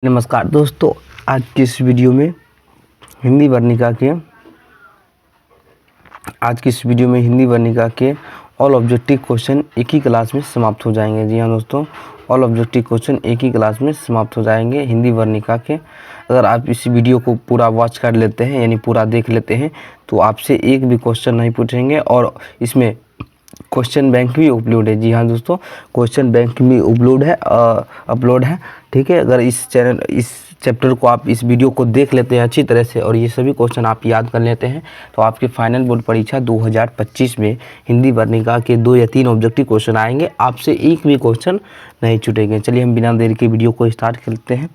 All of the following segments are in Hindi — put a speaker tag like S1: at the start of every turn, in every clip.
S1: नमस्कार दोस्तों, आज की इस वीडियो में हिंदी वर्णिका के ऑल ऑब्जेक्टिव क्वेश्चन एक ही क्लास में समाप्त हो जाएंगे। जी हाँ दोस्तों, ऑल ऑब्जेक्टिव क्वेश्चन एक ही क्लास में समाप्त हो जाएंगे हिंदी वर्णिका के। अगर आप इस वीडियो को पूरा वॉच कर लेते हैं यानी पूरा देख लेते हैं तो आपसे एक भी क्वेश्चन नहीं पूछेंगे और इसमें क्वेश्चन बैंक भी अपलोड है। जी हाँ दोस्तों, क्वेश्चन बैंक भी अपलोड है। ठीक है, अगर इस चैप्टर को आप इस वीडियो को देख लेते हैं अच्छी तरह से और ये सभी क्वेश्चन आप याद कर लेते हैं तो आपके फाइनल बोर्ड परीक्षा 2025 में हिंदी वर्णिका के 2 या 3 ऑब्जेक्टिव क्वेश्चन आएंगे, आपसे एक भी क्वेश्चन नहीं छूटेंगे। चलिए हम बिना देरी के वीडियो को स्टार्ट करते हैं।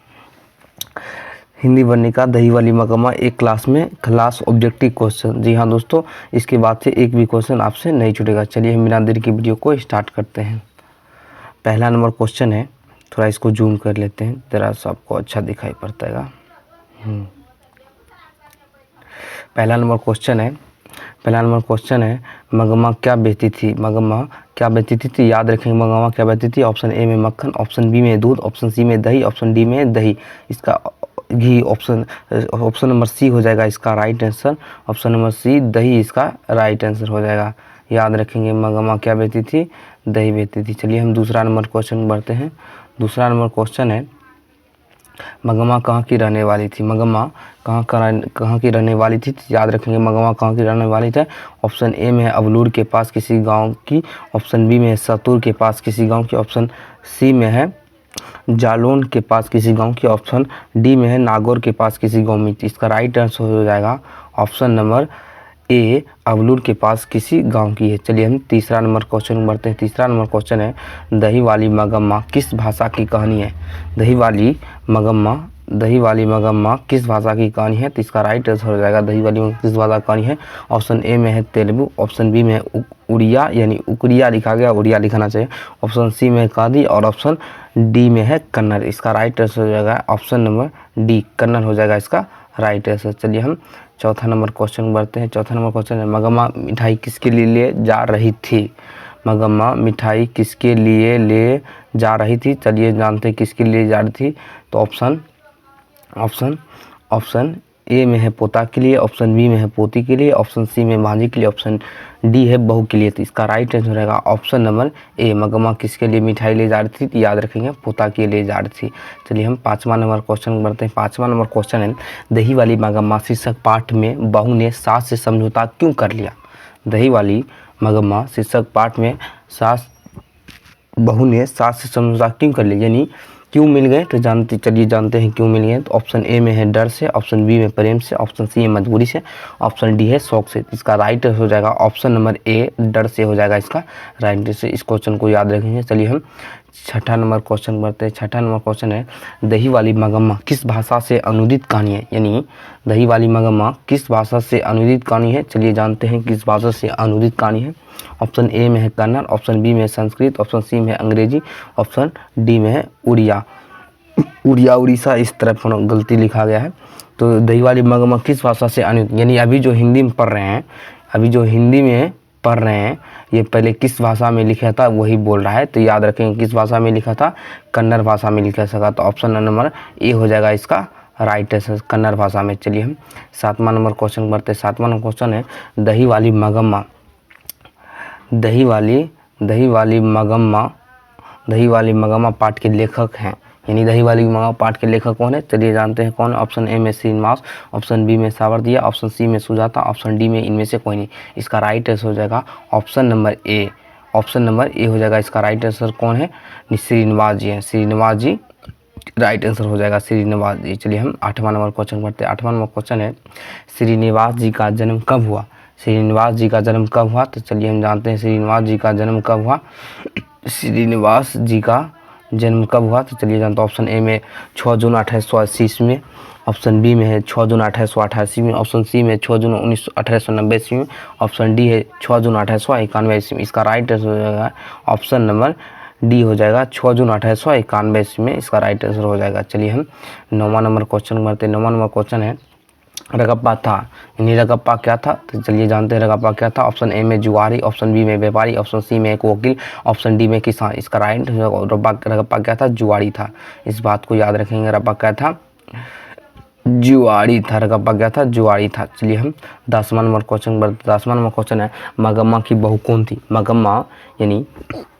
S1: हिंदी वर्णिका दही वाली मगमा एक क्लास ऑब्जेक्टिव क्वेश्चन। जी हाँ दोस्तों, इसके बाद से एक भी क्वेश्चन आपसे नहीं छूटेगा। चलिए हम बिना देरी की वीडियो को स्टार्ट करते हैं। पहला नंबर क्वेश्चन है, थोड़ा इसको जूम कर लेते हैं ज़रा सा आपको अच्छा दिखाई पड़ता है। पहला नंबर क्वेश्चन है मगमा क्या बेचती थी। तो याद रखेंगे मगमा क्या बेचती थी। ऑप्शन ए में मक्खन, ऑप्शन बी में दूध, ऑप्शन सी में दही, ऑप्शन डी में दही, इसका घी। ऑप्शन नंबर सी हो जाएगा इसका right answer. Option number C दही इसका राइट आंसर हो जाएगा। याद रखेंगे मगमा क्या बेचती थी, दही बेचती थी। चलिए हम दूसरा नंबर क्वेश्चन बढ़ते हैं। दूसरा नंबर क्वेश्चन है मगमा कहाँ की रहने वाली थी। मगमा कहाँ की रहने वाली थी। याद रखेंगे मगमा कहाँ की रहने वाली थी। ऑप्शन ए में है अबलूर के पास किसी गांव की, ऑप्शन बी में है सतुर के पास किसी गांव की, ऑप्शन सी में है जालौन के पास किसी गांव की, ऑप्शन डी में है नागौर के पास किसी गांव में। इसका राइट आंसर हो जाएगा ऑप्शन नंबर ए अबलूर के पास किसी गांव की है। चलिए हम तीसरा नंबर क्वेश्चन बढ़ते हैं। तीसरा नंबर क्वेश्चन है दही वाली मगम्मा किस भाषा की कहानी है। दही वाली मगम्मा किस भाषा की कहानी है। तो इसका राइट आंसर हो जाएगा दही वाली मगम्मा किस भाषा की कहानी है। ऑप्शन ए में है तेलुगु, ऑप्शन बी में है उड़िया यानी उकरिया लिखा गया, उड़िया लिखना चाहिए, ऑप्शन सी में है कादी और ऑप्शन डी में है कन्नड़। इसका राइट आंसर हो जाएगा ऑप्शन नंबर डी कन्नड़ हो जाएगा इसका राइट आंसर। चलिए हम चौथा नंबर क्वेश्चन बढ़ते हैं। चौथा नंबर क्वेश्चन है मगम्मा मिठाई किसके लिए ले जा रही थी। मगम्मा मिठाई किसके लिए ले जा रही थी। चलिए जानते हैं किसके लिए जा रही थी। तो ऑप्शन ए में है पोता के लिए, ऑप्शन बी में है पोती के लिए, ऑप्शन सी में भांजी के लिए, ऑप्शन डी है बहू के लिए। तो इसका राइट आंसर रहेगा ऑप्शन नंबर ए मगम्मा किसके लिए मिठाई ले जा रही थी। तो याद रखेंगे पोता के लिए जा रही थी। चलिए हम पाँचवा नंबर क्वेश्चन बढ़ते हैं। पाँचवा नंबर क्वेश्चन है दही वाली मगम्मा शीर्षक पाठ में बहू ने सास से समझौता क्यों कर लिया। दही वाली मगम्मा शीर्षक पाठ में बहू ने सास से समझौता क्यों कर लिया यानी क्यों मिल गए। तो जानते हैं क्यों मिल गए। तो ऑप्शन ए में है डर से, ऑप्शन बी में प्रेम से, ऑप्शन सी में मजबूरी से, ऑप्शन डी है शौक से। इसका राइट हो जाएगा ऑप्शन नंबर ए डर से हो जाएगा इसका राइट से। इस क्वेश्चन को याद रखेंगे। चलिए हम छठा नंबर क्वेश्चन बढ़ते हैं। छठा नंबर क्वेश्चन है दही वाली मगम्मा किस भाषा से अनुदित कहानी है यानी दही वाली मगम्मा किस भाषा से अनुदित कहानी है। चलिए जानते हैं किस भाषा से अनुदित कहानी है। ऑप्शन ए में है कन्नड़, ऑप्शन बी में है संस्कृत, ऑप्शन सी में है अंग्रेजी, ऑप्शन डी में है उड़ीसा इस तरफ गलती लिखा गया है। तो दही वाली मगम्मा किस भाषा से अनुदित यानी अभी जो हिंदी में पढ़ रहे हैं ये पहले किस भाषा में लिखा था वही बोल रहा है। तो याद रखेंगे किस भाषा में लिखा था, कन्नड़ भाषा में लिखा था। तो ऑप्शन नंबर ए हो जाएगा इसका राइट आंसर कन्नड़ भाषा में। चलिए हम सातवां नंबर क्वेश्चन बढ़ते हैं। सातवां नंबर क्वेश्चन है दही वाली मगम्मा पाठ के लेखक हैं यानी दही वाली मगम्मा पाठ के लेखक कौन है। चलिए जानते हैं कौन। ऑप्शन ए में श्रीनिवास, ऑप्शन बी में सावरदिया, ऑप्शन सी में सुजाता, ऑप्शन डी में इनमें से कोई नहीं। इसका राइट आंसर हो जाएगा ऑप्शन नंबर ए हो जाएगा इसका राइट आंसर। कौन है, श्रीनिवास जी हैं, श्रीनिवास जी राइट आंसर हो जाएगा श्रीनिवास जी। चलिए हम आठवां नंबर क्वेश्चन बढ़ते हैं। आठवां नंबर क्वेश्चन है श्रीनिवास जी का जन्म कब हुआ। श्रीनिवास जी का जन्म कब हुआ। तो चलिए हम जानते हैं श्रीनिवास जी का जन्म कब हुआ। श्रीनिवास जी का जन्म कब हुआ। तो चलिए जानते हैं ऑप्शन ए में 6 जून 1880 ईस्वी में, ऑप्शन बी में है 6 जून 1888 में, ऑप्शन सी में 6 जून 1890 ईस्वी में, ऑप्शन डी है 6 जून 1891 ईस्वी में। इसका राइट आंसर हो जाएगा ऑप्शन नंबर डी हो जाएगा 6 जून 1891 ईस्वी में। इसका राइट आंसर हो जाएगा। चलिए हम नौवां नंबर क्वेश्चन बढ़ते हैं। नौवां नंबर क्वेश्चन है रगप्पा था, यानी रगप्पा क्या था, तो चलिए जानते हैं रगप्पा क्या था। ऑप्शन ए में जुआरी, ऑप्शन बी में व्यापारी, ऑप्शन सी में एक वकील, ऑप्शन डी में किसान। इसका राइट रगप्पा क्या था, जुआरी था। इस बात को याद रखेंगे, रगप्पा क्या था, जुआरी था। रगप्पा क्या था, जुआरी था। चलिए हम 10वां नंबर क्वेश्चन है मगम्मा की बहू कौन थी। मगम्मा यानी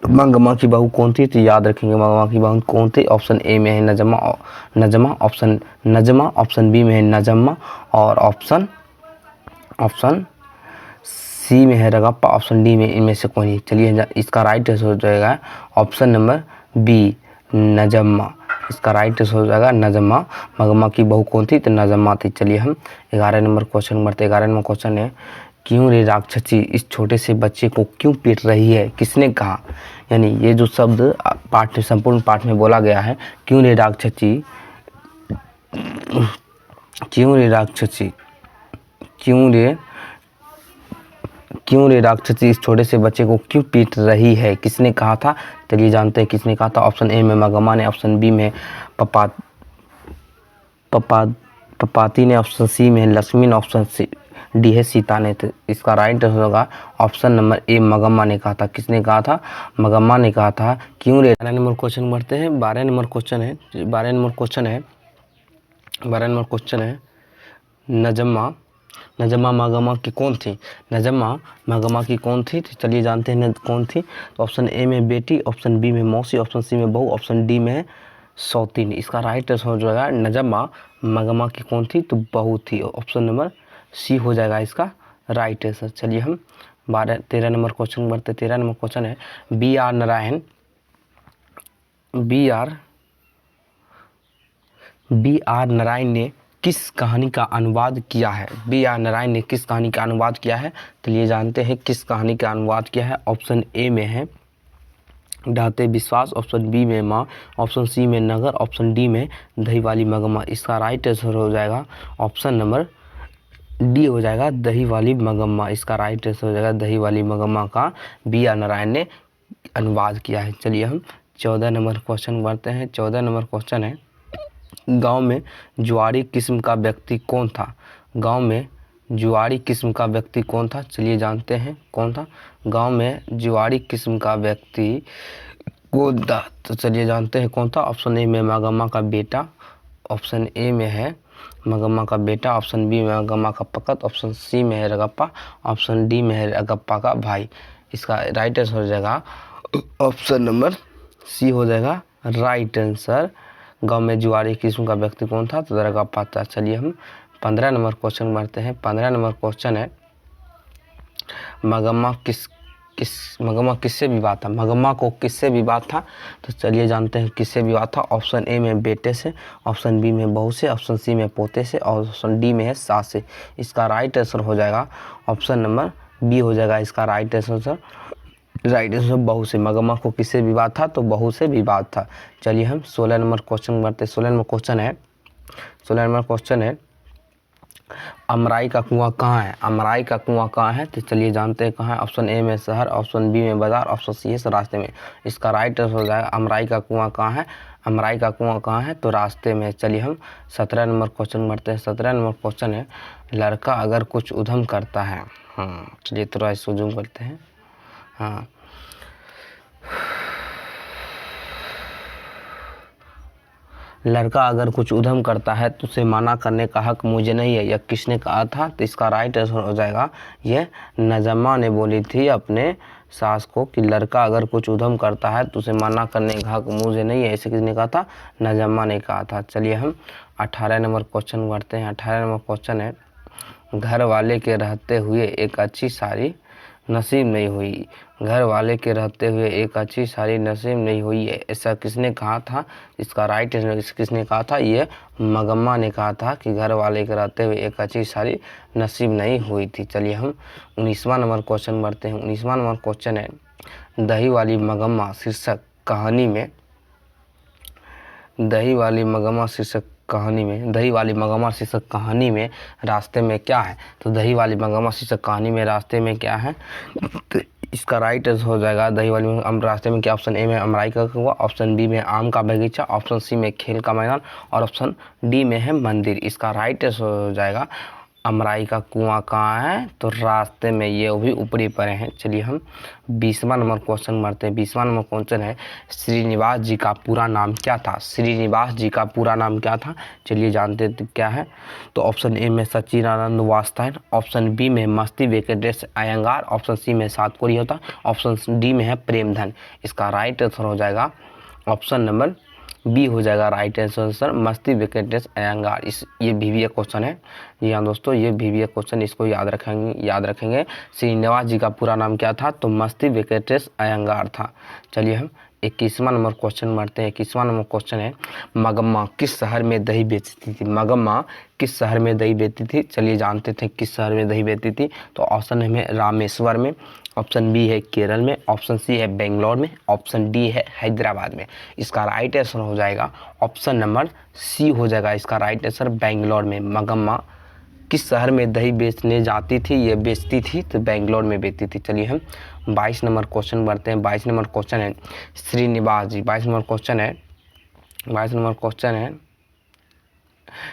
S1: मंगम्मा की बहू कौन थी, तो याद रखेंगे मंगम्मा की बहू कौन थी। ऑप्शन ए में है नजमा, ऑप्शन नजमा, ऑप्शन बी में है नजम्मा और ऑप्शन सी में है रगप्पा, ऑप्शन डी में इनमें से कोई नहीं। चलिए इसका राइट आंसर हो जाएगा ऑप्शन नंबर बी, नजम्मा। इसका राइट आंसर हो जाएगा नजम्मा। मगम्मा की बहू कौन थी, तो नजम्मा थी। चलिए हम 11 नंबर क्वेश्चन बढ़ते। 11 नंबर क्वेश्चन है क्यों रे राक्षसी इस छोटे से बच्चे को क्यों पीट रही है, किसने कहा। यानी ये जो शब्द पाठ संपूर्ण पाठ में बोला गया है, क्यों रे राक्षसी, क्यों रे राक्षसी, क्यों रे राक्षसी इस छोटे से बच्चे को क्यों पीट रही है, किसने कहा था। चलिए जानते हैं किसने कहा था। ऑप्शन ए में मगम्मा ने, ऑप्शन बी में पपाती ने, ऑप्शन सी में लक्ष्मी ने, ऑप्शन डी है सीता ने। तो इसका राइट आंसर होगा ऑप्शन नंबर ए, मगम्मा ने कहा था। किसने कहा था, मगम्मा ने कहा था। क्यों रे। 12 नंबर क्वेश्चन बढ़ते हैं। 12 नंबर क्वेश्चन है नजम्मा मगम्मा की कौन थी। नजम्मा मगम्मा की कौन थी, तो चलिए जानते हैं कौन थी। तो ऑप्शन ए में बेटी, ऑप्शन बी में मौसी, ऑप्शन सी में बहू, ऑप्शन डी में सौतीन। इसका राइट आंसर हो जाएगा नजम्मा मगम्मा की कौन थी, तो बहू थी। ऑप्शन नंबर सी हो जाएगा इसका राइट आंसर। चलिए हम 13 नंबर क्वेश्चन बढ़ते। 13 नंबर क्वेश्चन है बी आर नारायण ने किस कहानी का अनुवाद किया है। बी आर नारायण ने किस कहानी का अनुवाद किया है, तो ये जानते हैं किस कहानी का अनुवाद किया है। ऑप्शन ए में है ढाते विश्वास, ऑप्शन बी में माँ, ऑप्शन सी में नगर, ऑप्शन डी में दही वाली मगम्मा। इसका राइट आंसर हो जाएगा ऑप्शन नंबर डी हो जाएगा दही वाली मगम्मा। इसका राइट आंसर हो जाएगा दही वाली मगम्मा का बी आर नारायण ने अनुवाद किया है। चलिए हम 14 नंबर क्वेश्चन बढ़ते हैं। 14 नंबर क्वेश्चन है गांव में जुआरी किस्म का व्यक्ति कौन था। गांव में जुआरी किस्म का व्यक्ति कौन था, चलिए जानते हैं कौन था। गांव में जुआरी किस्म का व्यक्ति कौन था, तो चलिए जानते हैं कौन था। ऑप्शन ए में मगम्मा का बेटा, ऑप्शन ए में है मगम्मा का बेटा, ऑप्शन बी में मगम्मा का पकत, ऑप्शन सी में है रगप्पा, ऑप्शन डी में है रगप्पा का भाई। इसका राइट आंसर हो जाएगा ऑप्शन नंबर सी हो जाएगा राइट आंसर। गांव में जुआरी किस्म का व्यक्ति कौन था, तो रगप्पा था। चलिए हम 15 नंबर क्वेश्चन बढ़ते हैं। 15 नंबर क्वेश्चन है मगम्मा किससे विवाद था। मगम्मा को किससे विवाद था, तो चलिए जानते हैं किससे विवाद था। ऑप्शन ए में बेटे से, ऑप्शन बी में बहू से, ऑप्शन सी में पोते से, और ऑप्शन डी में है सास से। इसका राइट आंसर हो जाएगा ऑप्शन नंबर बी हो जाएगा इसका राइट आंसर। बहू से। मगम्मा को किससे विवाद था, तो बहू से विवाद था। चलिए हम 16 नंबर क्वेश्चन बढ़ते। 16 नंबर क्वेश्चन है अमराई का कुआं कहाँ है। अमराई का कुआं कहाँ है, तो चलिए जानते हैं कहाँ है। ऑप्शन ए में शहर, ऑप्शन बी में बाजार, ऑप्शन सी है रास्ते में। इसका राइट आंसर हो जाएगा अमराई का कुआं कहाँ है। अमराई का कुआं कहाँ है, तो रास्ते में। चलिए हम 17 नंबर क्वेश्चन बढ़ते हैं। 17 नंबर क्वेश्चन है लड़का अगर कुछ उधम करता है। चलिए थोड़ा इसको जूम करते हैं। लड़का अगर कुछ उधम करता है तो उसे मना करने का हक मुझे नहीं है, यह किसने कहा था, तो इसका राइट आंसर हो जाएगा ये नजम्मा ने बोली थी अपने सास को कि लड़का अगर कुछ उधम करता है तो उसे मना करने का हक मुझे नहीं है। ऐसे किसने कहा था, नजम्मा ने कहा था। चलिए हम 18 नंबर क्वेश्चन बढ़ते हैं। 18 नंबर क्वेश्चन है घर वाले के रहते हुए एक अच्छी साड़ी नसीब नहीं हुई। घर वाले के रहते हुए एक अच्छी साड़ी नसीब नहीं हुई है, ऐसा किसने कहा था। इसका राइट किसने कहा था, ये मगम्मा ने कहा था कि घर वाले के रहते हुए एक अच्छी साड़ी नसीब नहीं हुई थी। चलिए हम 19वां नंबर क्वेश्चन बढ़ते हैं। 19वां नंबर क्वेश्चन है दही वाली मगम्मा शीर्षक कहानी में दही वाली मगम्मा शीर्षक कहानी में रास्ते में क्या है, तो दही वाली मगम्मा शीर्षक कहानी में रास्ते में क्या है, तो इसका राइट आंसर हो जाएगा दही वाली रास्ते में क्या। ऑप्शन ए में अमराई का कुआं, ऑप्शन बी में आम का बगीचा, ऑप्शन सी में खेल का मैदान और ऑप्शन डी में है मंदिर। इसका राइट आंसर हो जाएगा अमराई का कुआं कहाँ है, तो रास्ते में, ये भी ऊपरी पड़े हैं। चलिए हम 20वां नंबर क्वेश्चन मारते हैं। 20वां नंबर क्वेश्चन है, श्रीनिवास जी का पूरा नाम क्या था? श्रीनिवास जी का पूरा नाम क्या था? चलिए जानते हैं क्या है। तो ऑप्शन ए में सच्चिदानंद वात्स्यायन, ऑप्शन बी में मस्ती वेंकटेश अयंगार, ऑप्शन सी में सातकोरी होता, ऑप्शन डी में है प्रेमधन। इसका राइट आंसर हो जाएगा ऑप्शन नंबर बी हो जाएगा राइट आंसर, मस्ती वेंकटेश अयंगार। इस ये VVA क्वेश्चन है। जी हाँ दोस्तों, ये VVA क्वेश्चन, इसको याद रखेंगे। श्रीनिवास जी का पूरा नाम क्या था? तो मस्ती वेंकटेश अयंगार था। चलिए हम 21वां नंबर क्वेश्चन बढ़ते हैं। 21वां नंबर क्वेश्चन है, मगम्मा किस शहर में दही बेचती थी? मगम्मा किस शहर में दही बेचती थी? चलिए जानते थे किस शहर में दही बेचती थी। तो ऑप्शन है रामेश्वर में, ऑप्शन बी है केरल में, ऑप्शन सी है बेंगलोर में, ऑप्शन डी है हैदराबाद में। इसका राइट आंसर हो जाएगा ऑप्शन नंबर सी हो जाएगा इसका राइट आंसर, बेंगलोर में। मगम्मा किस शहर में दही बेचने जाती थी, ये बेचती थी? तो बेंगलोर में बेचती थी। चलिए हम 22 नंबर क्वेश्चन बढ़ते हैं। 22 नंबर क्वेश्चन है, श्रीनिवास जी 22 नंबर क्वेश्चन है 22 नंबर क्वेश्चन है,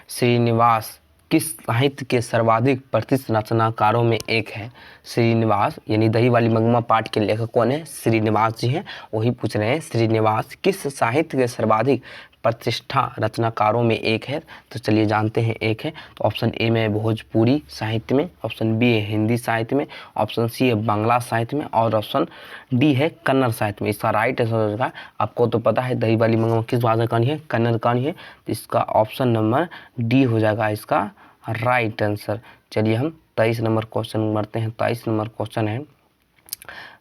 S1: श्रीनिवास किस साहित्य के सर्वाधिक प्रतिष्ठित रचनाकारों में एक है? श्रीनिवास यानी दही वाली मगमा पाठ के लेखक कौन है? श्रीनिवास जी हैं, वही पूछ रहे हैं श्रीनिवास किस साहित्य के सर्वाधिक प्रतिष्ठा रचनाकारों में एक है? तो चलिए जानते हैं एक है। तो ऑप्शन ए में भोजपुरी साहित्य में, ऑप्शन बी है हिंदी साहित्य में, ऑप्शन सी है बांग्ला साहित्य में, और ऑप्शन डी है कन्नड़ साहित्य में। इसका राइट आंसर होगा, आपको तो पता है दही वाली मगमा किस भाषा कहानी है? कन्नड़ कहानी है। तो इसका ऑप्शन नंबर डी हो जाएगा इसका राइट आंसर। चलिए हम 23 नंबर क्वेश्चन बढ़ते हैं। 23 नंबर क्वेश्चन है,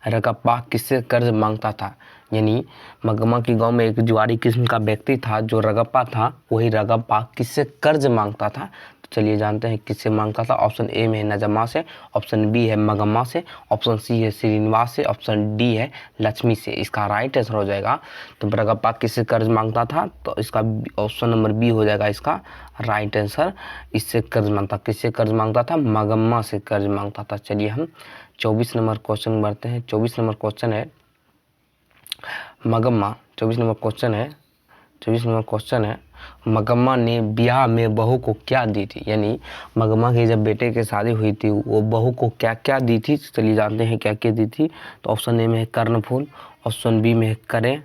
S1: रगप्पा किससे कर्ज मांगता था? यानी मगमा की गांव में एक जुआरी किस्म का व्यक्ति था जो रगप्पा था, वही रगप्पा किससे कर्ज मांगता था? तो चलिए जानते हैं किससे मांगता था। ऑप्शन ए में है नजम्मा से, ऑप्शन बी है मगम्मा से, ऑप्शन सी है श्रीनिवास से, ऑप्शन डी है लक्ष्मी से। इसका राइट आंसर हो जाएगा, तो रगप्पा किससे कर्ज मांगता था? तो इसका ऑप्शन नंबर बी हो जाएगा इसका राइट आंसर। इससे कर्ज मांगता, किससे कर्ज मांगता था? मगम्मा से कर्ज मांगता था। चलिए हम 24 नंबर क्वेश्चन बढ़ते हैं। 24 नंबर क्वेश्चन है, मगम्मा 24 नंबर क्वेश्चन है 24 नंबर क्वेश्चन है, मगम्मा ने ब्याह में बहू को क्या दी थी? यानी मगम्मा की जब बेटे की शादी हुई थी, वो बहू को क्या क्या दी थी? चलिए जानते हैं क्या क्या दी थी। तो ऑप्शन ए में है कर्णफूल, ऑप्शन बी में है करें,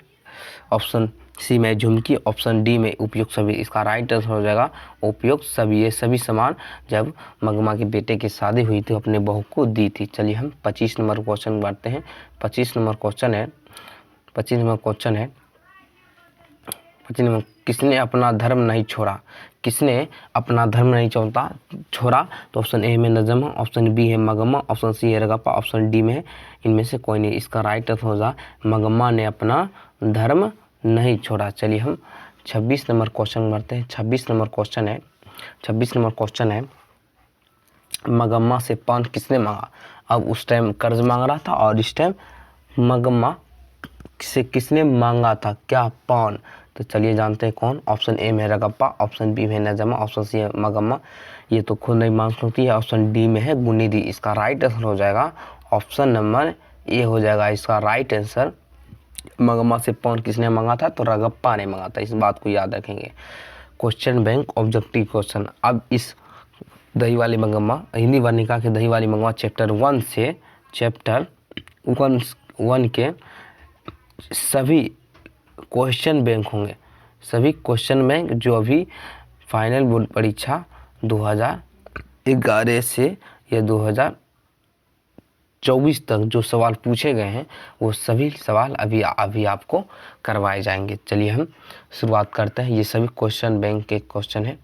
S1: ऑप्शन सी में झुमकी, ऑप्शन डी में उपयुक्त सभी। इसका राइट आंसर हो जाएगा उपयुक्त सभी। ये सभी सामान जब मगमा के बेटे की शादी हुई थी अपने बहू को दी थी। चलिए हम 25 नंबर क्वेश्चन बढ़ते हैं। 25 नंबर क्वेश्चन है 25 नंबर क्वेश्चन है 25 नंबर, किसने अपना धर्म नहीं छोड़ा? किसने अपना धर्म नहीं छोड़ा? तो ऑप्शन ए में नजम्मा, ऑप्शन बी है मगम्मा, ऑप्शन सी है रगप्पा, ऑप्शन डी में है इनमें से कोई नहीं। इसका राइट आंसर होगा मगम्मा ने अपना धर्म नहीं छोड़ा। चलिए हम 26 नंबर क्वेश्चन बढ़ते हैं। 26 नंबर क्वेश्चन है 26 नंबर क्वेश्चन है, मगम्मा से पान किसने मांगा? अब उस टाइम कर्ज मांग रहा था और इस टाइम मगम्मा से किसने मांगा था क्या? पान। तो चलिए जानते हैं कौन। ऑप्शन ए में रगप्पा, ऑप्शन बी में नजम्मा, ऑप्शन सी है मगम्मा, ये तो खुद नहीं मांग सकती है, ऑप्शन डी में है गुनीदी। इसका राइट आंसर हो जाएगा ऑप्शन नंबर ए हो जाएगा इसका राइट आंसर। मगम्मा से पान किसने मांगा था? तो रगप्पा ने मांगा था। इस बात को याद रखेंगे। Question bank objective question. अब इस दही वाली मगम्मा, हिंदी वर्णिका के दही वाली मगम्मा चैप्टर 1 से चैप्टर 1 के सभी क्वेश्चन बैंक होंगे। सभी क्वेश्चन बैंक जो अभी फाइनल बोर्ड परीक्षा 2011 से या 2024 तक जो सवाल पूछे गए हैं, वो सभी सवाल अभी आपको करवाए जाएंगे। चलिए हम शुरुआत करते हैं। ये सभी क्वेश्चन बैंक के क्वेश्चन है।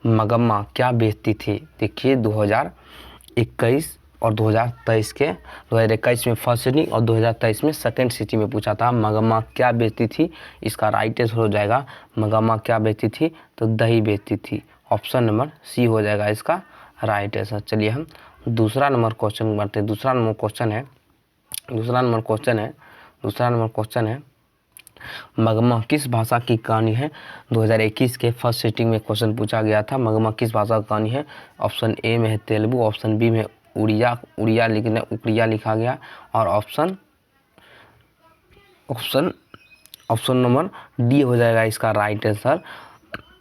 S1: मगम्मा क्या बेचती थी? देखिए 2021 और 2023 के 2021 में फर्स्ट सिटिंग और 2023 में सेकंड सिटिंग में पूछा था मगम्मा क्या बेचती थी। इसका राइट आंसर हो जाएगा मगम्मा क्या बेचती थी? तो दही बेचती थी। ऑप्शन नंबर सी हो जाएगा इसका राइट आंसर। चलिए हम दूसरा नंबर क्वेश्चन बढ़ते हैं। दूसरा नंबर क्वेश्चन है, मगमा किस भाषा की कहानी है? 2021 के फर्स्ट सिटिंग में क्वेश्चन पूछा गया था, मगमा किस भाषा की कहानी है? ऑप्शन ए में है तेलुगु, ऑप्शन बी में उड़िया लिखा गया, और ऑप्शन नंबर डी हो जाएगा इसका राइट आंसर।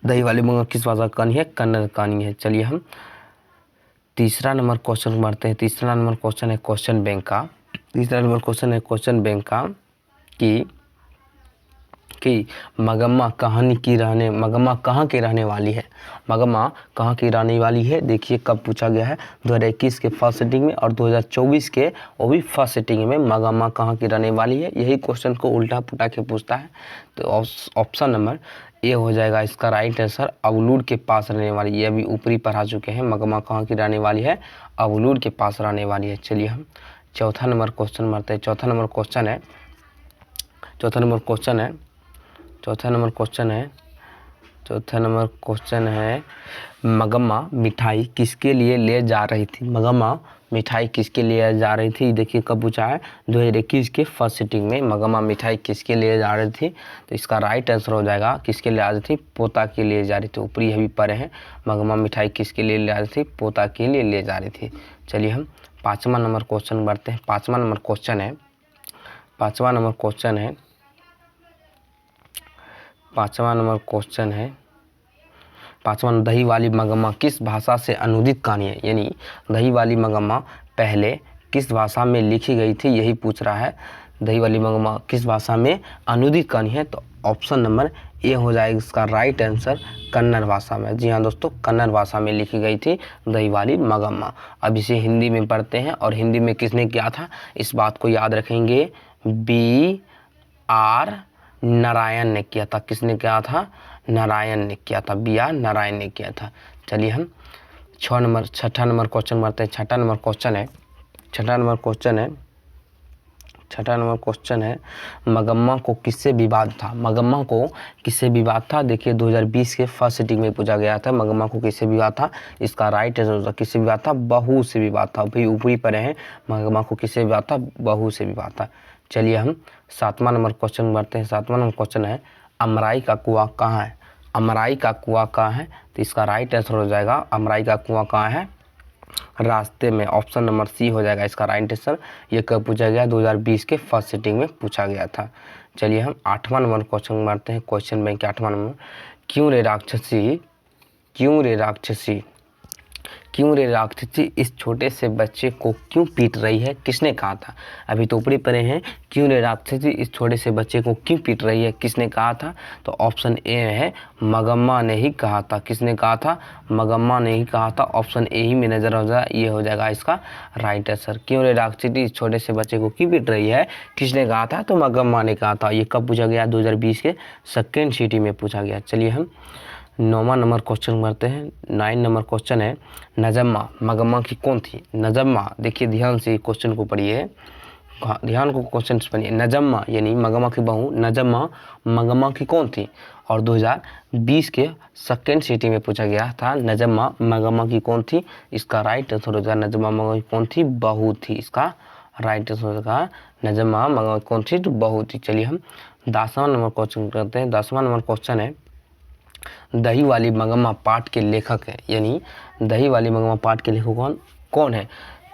S1: दही वाली मगमा किस भाषा की कहानी है? कन्नड़ कहानी है। चलिए हम तीसरा नंबर क्वेश्चन बढ़ते हैं। तीसरा नंबर क्वेश्चन है क्वेश्चन बैंक का। तीसरा नंबर क्वेश्चन है क्वेश्चन बैंक का कि मगम्मा कहाँ की रहने वाली है। मगम्मा कहाँ की रहने वाली है, देखिए कब पूछा गया है, 2021 के फर्स्ट सिटिंग में और 2024 के वो भी फर्स्ट सिटिंग में मगम्मा कहाँ की रहने वाली है। यही क्वेश्चन को उल्टा पुल्टा के पूछता है। तो ऑप्शन नंबर ए हो जाएगा इसका राइट आंसर, अवलूर के पास रहने वाली। ये अभी ऊपरी पढ़ा चुके हैं, मगम्मा कहाँ की रहने वाली है, अवलूर के पास रहने वाली है। चलिए हम चौथा नंबर क्वेश्चन मारते हैं। चौथा नंबर क्वेश्चन है मगम्मा मिठाई किसके लिए ले जा रही थी। मगम्मा मिठाई किसके लिए जा रही थी, देखिए कब पूछा है, 2021 के फर्स्ट सिटिंग में मगम्मा मिठाई किसके लिए जा रही थी। तो इसका राइट आंसर हो जाएगा किसके लिए जा रही थी, पोता के लिए जा रही थी। ऊपरी अभी पढ़े हैं, मगम्मा मिठाई किसके लिए ले जा रही थी, पोता के लिए ले जा रही थी। चलिए हम पाँचवा नंबर क्वेश्चन बढ़ते हैं। पाँचवा नंबर क्वेश्चन दही वाली मगम्मा किस भाषा से अनुदित कहानी है। यानी दही वाली मगम्मा पहले किस भाषा में लिखी गई थी, यही पूछ रहा है। दही वाली मगम्मा किस भाषा में अनुदित कहानी है, तो ऑप्शन नंबर ए हो जाएगा इसका राइट आंसर, कन्नड़ भाषा में। जी हाँ दोस्तों, कन्नड़ भाषा में लिखी गई थी दही वाली मगम्मा। अब इसे हिंदी में पढ़ते हैं, और हिंदी में किसने किया था, इस बात को याद रखेंगे, B.R. नारायण ने किया था। किसने किया था, नारायण ने किया था, B.R. नारायण ने किया था। चलिए हम छठा नंबर क्वेश्चन बढ़ते हैं। छठा नंबर क्वेश्चन है मगम्मा को किससे विवाद था। मगम्मा को किससे विवाद था, देखिए 2020 के फर्स्ट सिटिंग में पूछा गया था, मगम्मा को किससे विवाद था। इसका राइट आंसर किससे विवाद था, बहू से विवाद था। भाई ऊपरी पढ़े हैं, मगम्मा को किससे विवाद था, बहू से विवाद था। चलिए हम सातवां नंबर क्वेश्चन बढ़ते हैं। सातवां नंबर क्वेश्चन है अमराई का कुआं कहाँ है। अमराई का कुआं कहाँ है, तो इसका राइट आंसर हो जाएगा अमराई का कुआं कहाँ है, रास्ते में। ऑप्शन नंबर सी हो जाएगा इसका राइट आंसर। ये कब पूछा गया, 2020 के फर्स्ट सिटिंग में पूछा गया था। चलिए हम आठवां नंबर क्वेश्चन मारते हैं। क्वेश्चन बैंक के आठवां नंबर, क्यों रे राक्षसी इस छोटे से बच्चे को क्यों पीट रही है, किसने कहा था। अभी तो ऊपरी पड़े हैं, क्यों रे राक्षसी इस छोटे से बच्चे को क्यों पीट रही है, किसने कहा था। तो ऑप्शन ए है मगम्मा ने ही कहा था। किसने कहा था, मगम्मा ने ही कहा था। ऑप्शन ए ही में नजर हो जाए, ये हो जाएगा इसका राइट आंसर। क्यों रे राक्षसी इस छोटे से बच्चे को क्यों पीट रही है, किसने कहा था, तो मगम्मा ने कहा था। ये कब पूछा गया, 2020 के सेकेंड सिटी में पूछा गया। चलिए हम नौवां नंबर क्वेश्चन करते हैं। 9 नंबर क्वेश्चन है नजम्मा मगम्मा की कौन थी। नजम्मा, देखिए ध्यान से क्वेश्चन को पढ़िए, ध्यान को क्वेश्चन पढ़िए। नजम्मा यानी मगम्मा की बहू नजम्मा मगम्मा की कौन थी, और 2020 के सेकेंड सिटी में पूछा गया था नजम्मा मगम्मा की कौन थी। इसका राइट आंसर हो जाएगा नजम्मा मगम्मा की कौन थी, बहू थी। इसका राइट आंसर हो जाएगा नजम्मा मगम्मा की कौन थी, तो बहू थी। चलिए हम 10वां नंबर क्वेश्चन करते हैं। 10वां नंबर क्वेश्चन है दही वाली मगम्मा पाठ के लेखक है। यानी दही वाली मगम्मा पाठ के लेखक कौन है।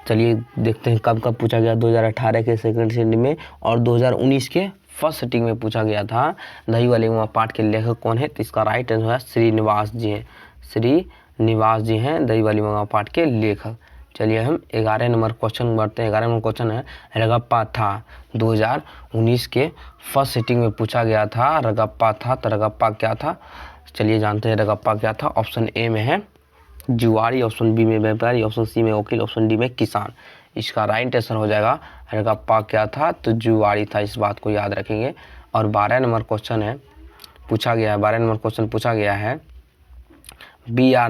S1: चलिए देखते हैं कब पूछा गया, 2018 के सेकंड सिटिंग में और 2019 के फर्स्ट सिटिंग में पूछा गया था। दही वाली मगम्मा पाठ के लेखक कौन है, तो इसका राइट आंसर है श्रीनिवास जी हैं। श्रीनिवास जी हैं दही वाली मगम्मा पाठ के लेखक। चलिए हम 11 नंबर क्वेश्चन बढ़ते हैं। 11 नंबर क्वेश्चन है रगप्पा था, 2019 के फर्स्ट सिटिंग में पूछा गया था। रगप्पा था, तो रगप्पा क्या था, चलिए जानते हैं रगप्पा क्या था। ऑप्शन ए में है जुआरी, ऑप्शन बी में व्यापारी, ऑप्शन सी में वकील, ऑप्शन डी में किसान। इसका राइट आंसर हो जाएगा रगप्पा क्या था, तो जुआरी था। इस बात को याद रखेंगे। और 12 नंबर क्वेश्चन है पूछा गया है, 12 नंबर क्वेश्चन पूछा गया है B.R.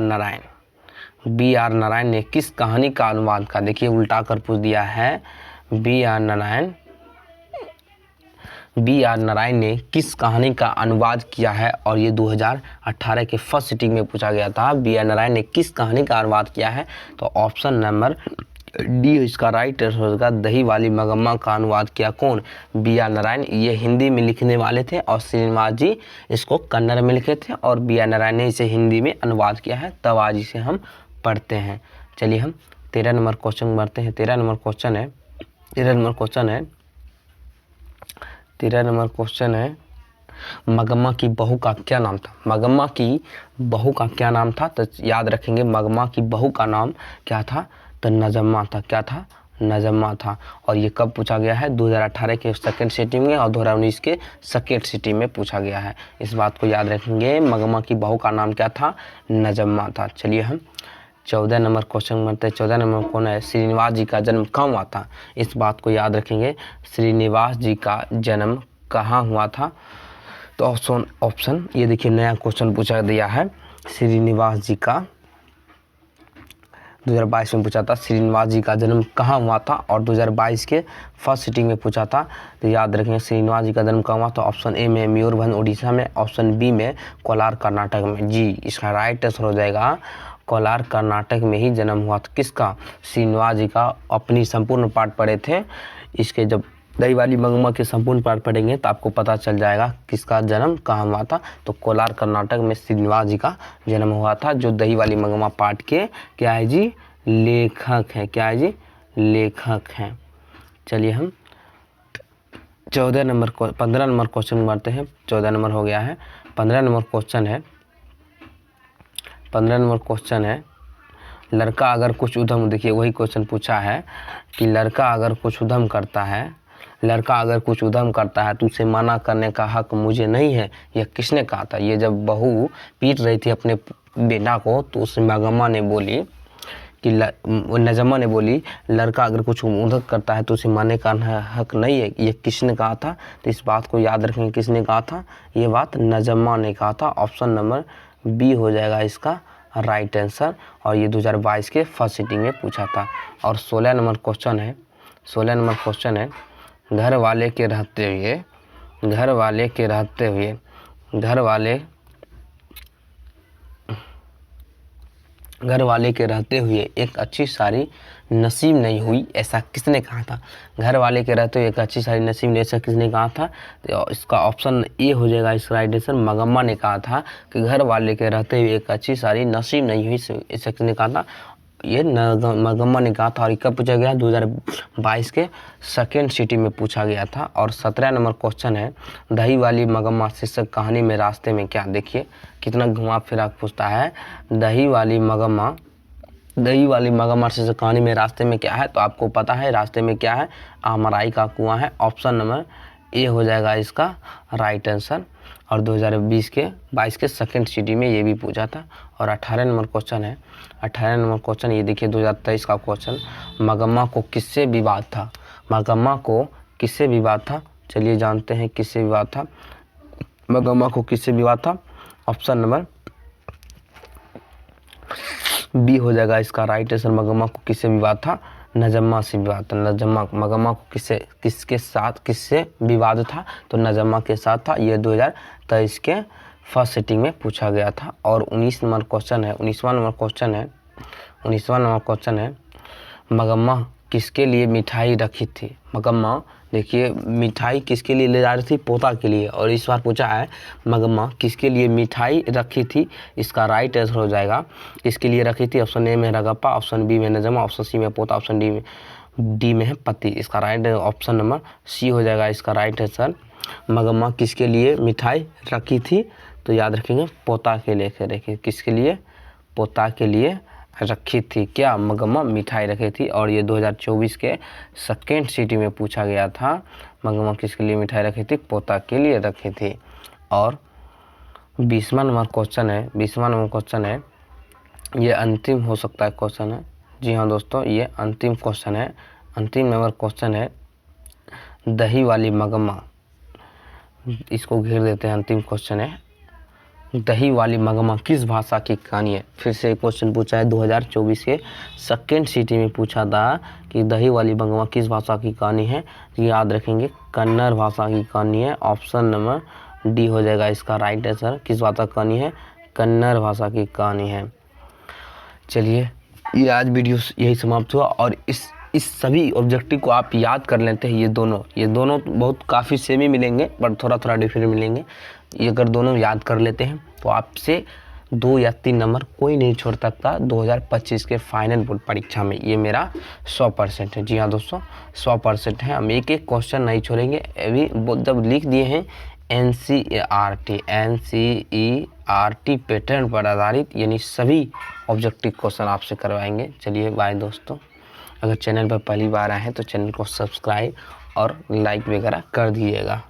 S1: नारायण ने किस कहानी का अनुवाद का, देखिए उल्टा कर पूछ दिया है। B.R. नारायण ने किस कहानी का अनुवाद किया है, और ये 2018 के फर्स्ट सिटिंग में पूछा गया था। B.R. नारायण ने किस कहानी का अनुवाद किया है, तो ऑप्शन नंबर डी इसका राइट आंसर होगा। दही वाली मगम्मा का अनुवाद किया कौन, B.R. नारायण। ये हिंदी में लिखने वाले थे और श्रीनिवास जी इसको कन्नड़ में लिखे थे, और B.R. नारायण ने इसे हिंदी में अनुवाद किया है। तब आज इसे हम पढ़ते हैं। चलिए हम 13 नंबर क्वेश्चन बढ़ते हैं। 13 नंबर क्वेश्चन है मगमा की बहू का क्या नाम था? मगमा की बहू का क्या नाम था? तो याद रखेंगे मगमा की बहू का नाम क्या था? तो नजम्मा था। क्या था? नजम्मा था। और ये कब पूछा गया है? 2018 के सेकेंड सिटी में और 2019 के सेकेंड सिटी में पूछा गया है। इस बात को याद रखेंगे, मगमा की बहू का नाम क्या था? नजम्मा था। चलिए हम 14 नंबर क्वेश्चन बनते हैं। 14 नंबर कौन है? श्रीनिवास जी का जन्म कहाँ हुआ था? इस बात को याद रखेंगे, श्रीनिवास जी का जन्म कहाँ हुआ था? तो ऑप्शन ये देखिए, नया क्वेश्चन पूछा दिया है। श्रीनिवास जी का 2022 में पूछा था, श्रीनिवास जी का जन्म कहाँ हुआ था? और 2022 के फर्स्ट सिटिंग में पूछा था। तो याद रखेंगे श्रीनिवास जी का जन्म कहाँ हुआ? तो ऑप्शन ए में मयूरभंज उड़ीसा में, ऑप्शन बी में कोलार कर्नाटक में। जी, इसका राइट आंसर हो जाएगा कोलार कर्नाटक में ही जन्म हुआ था। किसका? श्रीनिवास जी का। अपनी संपूर्ण पाठ पढ़े थे इसके, जब दही वाली मगमा के संपूर्ण पाठ पढ़ेंगे तो आपको पता चल जाएगा किसका जन्म कहाँ हुआ था। तो कोलार कर्नाटक में श्रीनिवास जी का जन्म हुआ था, जो दही वाली मगमा पाठ के क्या है जी? लेखक है। क्या है जी? लेखक हैं। चलिए हम 15 नंबर क्वेश्चन बढ़ते हैं। 14 नंबर हो गया है। 15 नंबर क्वेश्चन है, लड़का अगर कुछ उद्यम, देखिए वही क्वेश्चन पूछा है कि लड़का अगर कुछ उद्यम करता है तो उसे मना करने का हक मुझे नहीं है, यह किसने कहा था? ये जब बहू पीट रही थी अपने बेटा को तो उस मगमा ने बोली कि नजम्मा ने बोली लड़का अगर कुछ उद्यम करता है तो उसे मानने का हक नहीं है, ये किसने कहा था? तो इस बात को याद रखेंगे, किसने कहा था? ये बात नजम्मा ने कहा था। ऑप्शन नंबर बी हो जाएगा इसका राइट आंसर। और ये 2022 के फर्स्ट सिटिंग में पूछा था। और 16 नंबर क्वेश्चन है, घर वाले के रहते हुए एक अच्छी शादी नसीब नहीं हुई, ऐसा किसने कहा था? घर वाले के रहते हुए एक अच्छी शादी नसीब नहीं, ऐसा किसने कहा था? तो इसका ऑप्शन ए हो जाएगा इसका राइट आंसर। मगम्मा ने कहा था कि घर वाले के रहते हुए एक अच्छी शादी नसीब नहीं हुई, ऐसा किसने कहा था? ये मगम्मा ने कहा था। और कब पूछा गया? 2022 के सेकेंड सिटी में पूछा गया था। और 17 नंबर क्वेश्चन है, दही वाली मगम्मा शीर्षक कहानी में रास्ते में क्या? देखिए कितना घुमा फिरा पूछता है। दही वाली मगम्मा शीर्षक कहानी में रास्ते में क्या है? तो आपको पता है रास्ते में क्या है? आमराई का कुआं है। ऑप्शन नंबर ए हो जाएगा इसका राइट आंसर। और 2022 के सेकेंड सिटी में ये भी पूछा था। और 18 नंबर क्वेश्चन ये देखिए 2023 का क्वेश्चन, मगम्मा को किससे विवाद था? चलिए जानते हैं किससे विवाद था। मगम्मा को किससे विवाद था? ऑप्शन नंबर बी हो जाएगा इसका राइट आंसर। मगम्मा को किससे विवाद था? नजम्मा से विवाद था। मगम्मा को किससे विवाद था? तो नजम्मा के साथ था। ये 2023 के फर्स्ट सिटिंग में पूछा गया था। और 19वां नंबर क्वेश्चन है, मगम्मा किसके लिए मिठाई रखी थी? मगम्मा देखिए मिठाई किसके लिए ले जा रही थी? पोता के लिए। और इस बार पूछा है मगम्मा किसके लिए मिठाई रखी थी? इसका राइट आंसर हो जाएगा किसके लिए रखी थी। ऑप्शन ए में रगप्पा, ऑप्शन बी में नजम्मा, ऑप्शन सी में पोता, ऑप्शन डी में है पति। इसका राइट ऑप्शन नंबर सी हो जाएगा इसका राइट आंसर। मगम्मा किसके लिए मिठाई रखी थी? तो याद रखेंगे पोता के लिए रखी। किसके लिए? पोता के लिए रखी थी। क्या? मगम्मा मिठाई रखी थी। और ये 2024 के सेकेंड सिटी में पूछा गया था, मगम्मा किसके लिए मिठाई रखी थी? पोता के लिए रखी थी। और 20वां नंबर क्वेश्चन है, ये अंतिम हो सकता है क्वेश्चन है। जी हाँ दोस्तों, ये अंतिम क्वेश्चन है। अंतिम नंबर क्वेश्चन है, दही वाली मगम्मा, इसको घेर देते हैं। अंतिम क्वेश्चन है, दही वाली मगम्मा किस भाषा की कहानी है? फिर से क्वेश्चन पूछा है 2024 के सेकेंड सिटी में पूछा था कि दही वाली मगम्मा किस भाषा की कहानी है? याद रखेंगे कन्नड़ भाषा की कहानी है। ऑप्शन नंबर डी हो जाएगा इसका राइट आंसर। किस भाषा की कहानी है? कन्नड़ भाषा की कहानी है। चलिए ये आज वीडियो यही समाप्त हुआ। और इस सभी ऑब्जेक्टिव को आप याद कर लेते हैं। ये दोनों बहुत काफ़ी सेम ही मिलेंगे पर थोड़ा डिफरेंट मिलेंगे। ये अगर दोनों याद कर लेते हैं तो आपसे 2 या 3 नंबर कोई नहीं छोड़ सकता 2025 के फाइनल बोर्ड परीक्षा में। ये मेरा 100% है। जी हाँ दोस्तों, 100% है। हम एक क्वेश्चन नहीं छोड़ेंगे। अभी जब लिख दिए हैं NCERT पैटर्न पर आधारित यानी सभी ऑब्जेक्टिव क्वेश्चन आपसे करवाएंगे। चलिए बाय दोस्तों, अगर चैनल पर पहली बार आए हैं तो चैनल को सब्सक्राइब और लाइक वगैरह कर दीजिएगा।